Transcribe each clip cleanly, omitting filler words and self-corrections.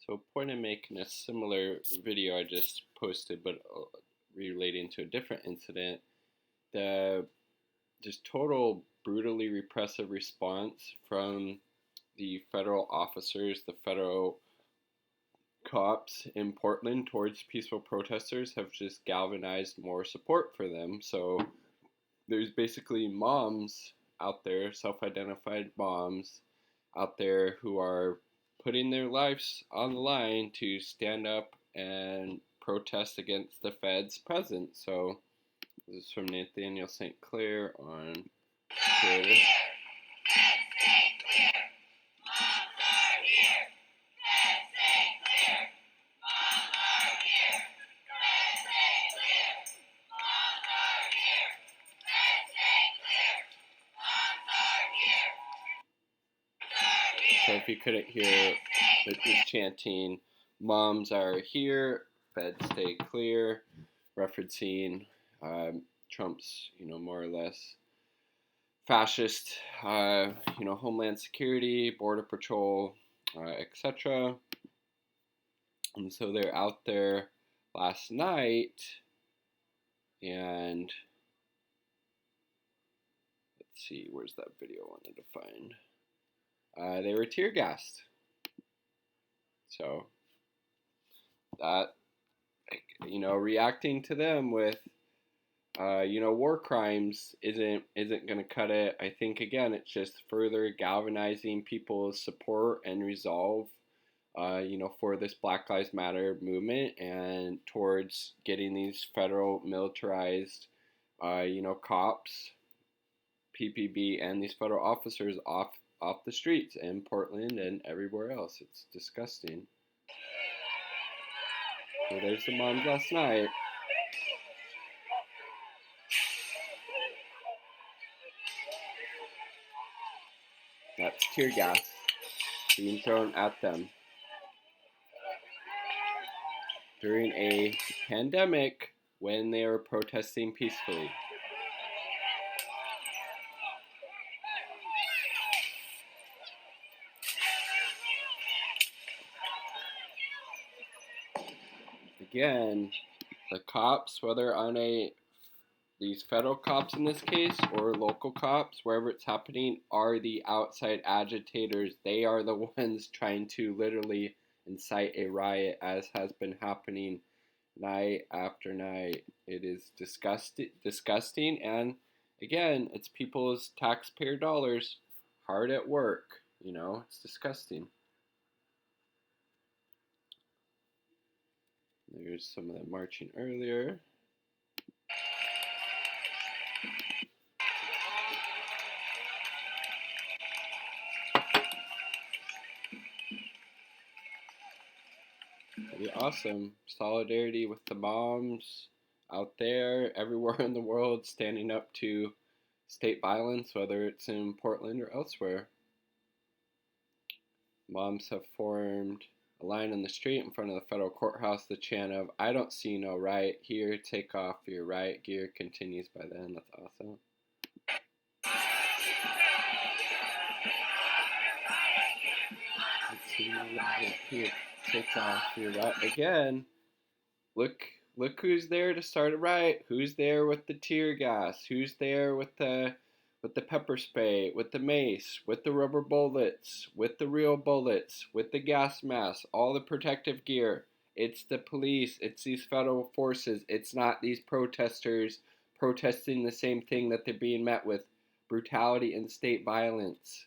So, point I'm making a similar video I just posted, but relating to a different incident. The just total brutally repressive response from the federal officers, the federal cops in Portland towards peaceful protesters have just galvanized more support for them. So there's basically moms out there, self-identified moms out there who are putting their lives on the line to stand up and protest against the feds present. So this is from Nathaniel St. Clair on Twitter. So if you couldn't hear, it was chanting, "Moms are here, feds stay clear," referencing Trump's, more or less fascist, Homeland Security, Border Patrol, etc. And so they're out there last night, and let's see, where's that video I wanted to find? They were tear gassed. So that, reacting to them with, war crimes isn't going to cut it. I think again, it's just further galvanizing people's support and resolve, for this Black Lives Matter movement and towards getting these federal militarized, cops, PPB, and these federal officers off the streets in Portland and everywhere else. It's disgusting. So there's the moms last night. That's tear gas being thrown at them during a pandemic when they were protesting peacefully. Again, the cops, whether on these federal cops in this case or local cops, wherever it's happening, are the outside agitators. They are the ones trying to literally incite a riot, as has been happening night after night. It is disgusting, and again, it's people's taxpayer dollars hard at work. It's disgusting. There's some of them marching earlier. Pretty awesome. Solidarity with the moms out there, everywhere in the world, standing up to state violence, whether it's in Portland or elsewhere. Moms have formed a line on the street in front of the federal courthouse. The chant of "I don't see no riot here, take off your riot gear" continues by then. That's awesome. I see no riot here, take off your riot. Again, look who's there to start a riot. Who's there with the tear gas? Who's there with the pepper spray, with the mace, with the rubber bullets, with the real bullets, with the gas masks, all the protective gear? It's the police, it's these federal forces. It's not these protesters protesting the same thing that they're being met with: brutality and state violence.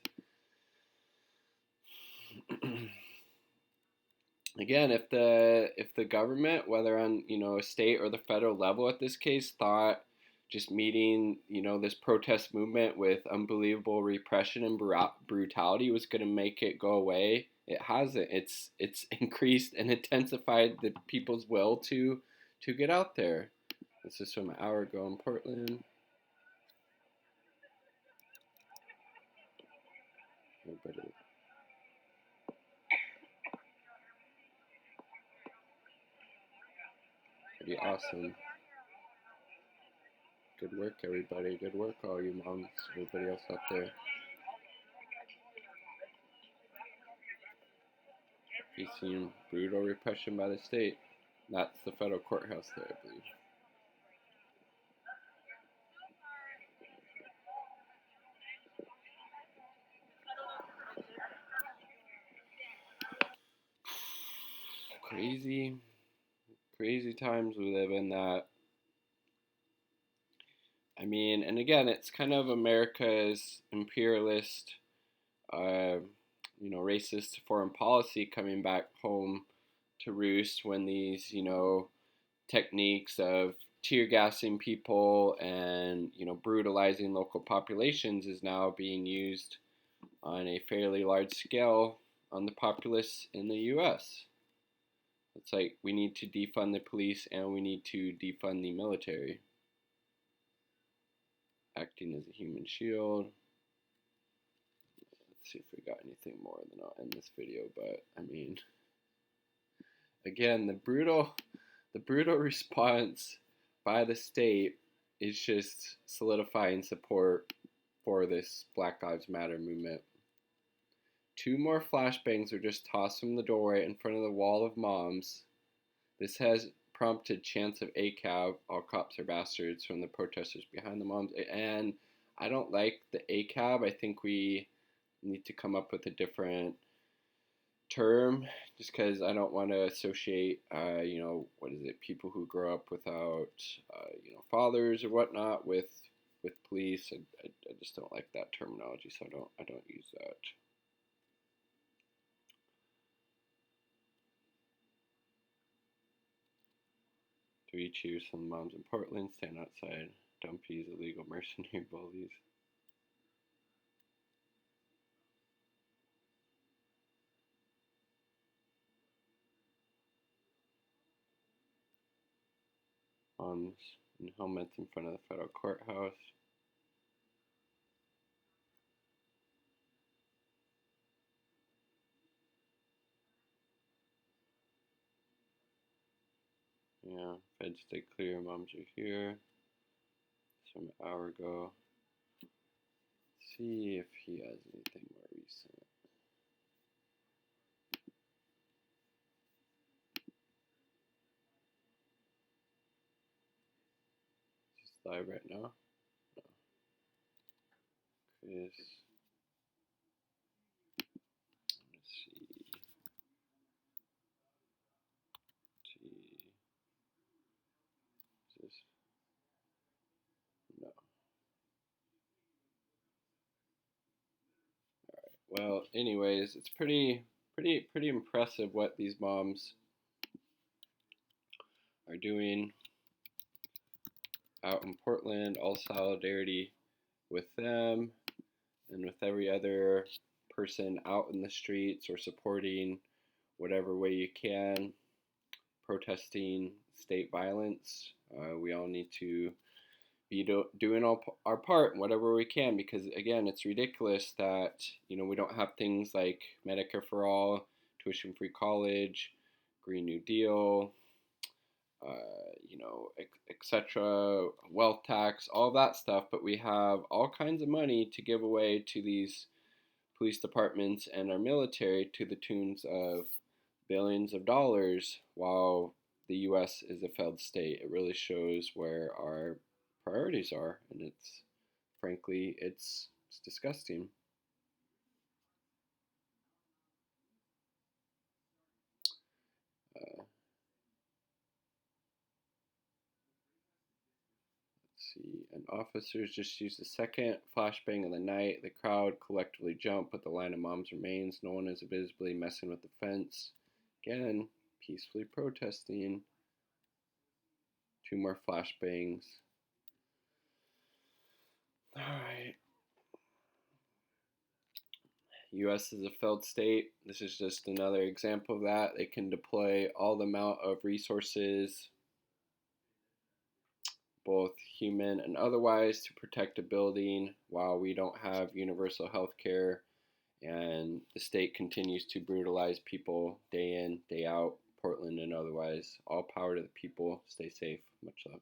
Again, if the government, whether on a state or the federal level at this case, thought just meeting this protest movement with unbelievable repression and brutality was going to make it go away, it hasn't. It's increased and intensified the people's will to get out there. This is from an hour ago in Portland. Pretty awesome. Good work, everybody. Good work, all you moms, everybody else out there. Peace protesting brutal repression by the state. That's the federal courthouse there, I believe. Crazy times we live in that. I mean, and again, it's kind of America's imperialist, uh, racist foreign policy coming back home to roost when these, techniques of tear gassing people and, brutalizing local populations is now being used on a fairly large scale on the populace in the US. It's like we need to defund the police and we need to defund the military. Acting as a human shield. Let's see if we got anything more, than I'll end this video. But I mean, again, the brutal response by the state is just solidifying support for this Black Lives Matter movement. 2 more flashbangs were just tossed from the doorway in front of the wall of moms. This has prompted chants of ACAB, all cops are bastards, from the protesters behind the moms. And I don't like the ACAB. I think we need to come up with a different term, just because I don't want to associate, people who grow up without, fathers or whatnot with police. I just don't like that terminology, so I don't use that. Three cheers from the moms in Portland. Stand outside. Dumpy's illegal mercenary bullies. Moms in helmets in front of the federal courthouse. Yeah, feds stay clear. Moms are here. From an hour ago. Let's see if he has anything more recent. Is this live right now? No. Chris. Let's see. Is this? No. Well, anyways, it's pretty impressive what these moms are doing out in Portland. All solidarity with them and with every other person out in the streets or supporting whatever way you can, protesting state violence. We all need to be doing our part, whatever we can, because again, it's ridiculous that we don't have things like Medicare for all, tuition-free college, Green New Deal, etc., wealth tax, all that stuff, but we have all kinds of money to give away to these police departments and our military to the tunes of billions of dollars, while the U.S. is a failed state. It really shows where our priorities are, and it's disgusting. Let's see, and officers just used the second flashbang of the night. The crowd collectively jumped, but the line of moms remains. No one is visibly messing with the fence. Again, peacefully protesting. 2 more flashbangs. Alright. US is a failed state. This is just another example of that. They can deploy all the amount of resources, both human and otherwise, to protect a building while we don't have universal health care, and the state continues to brutalize people day in, day out, Portland and otherwise. All power to the people. Stay safe. Much love.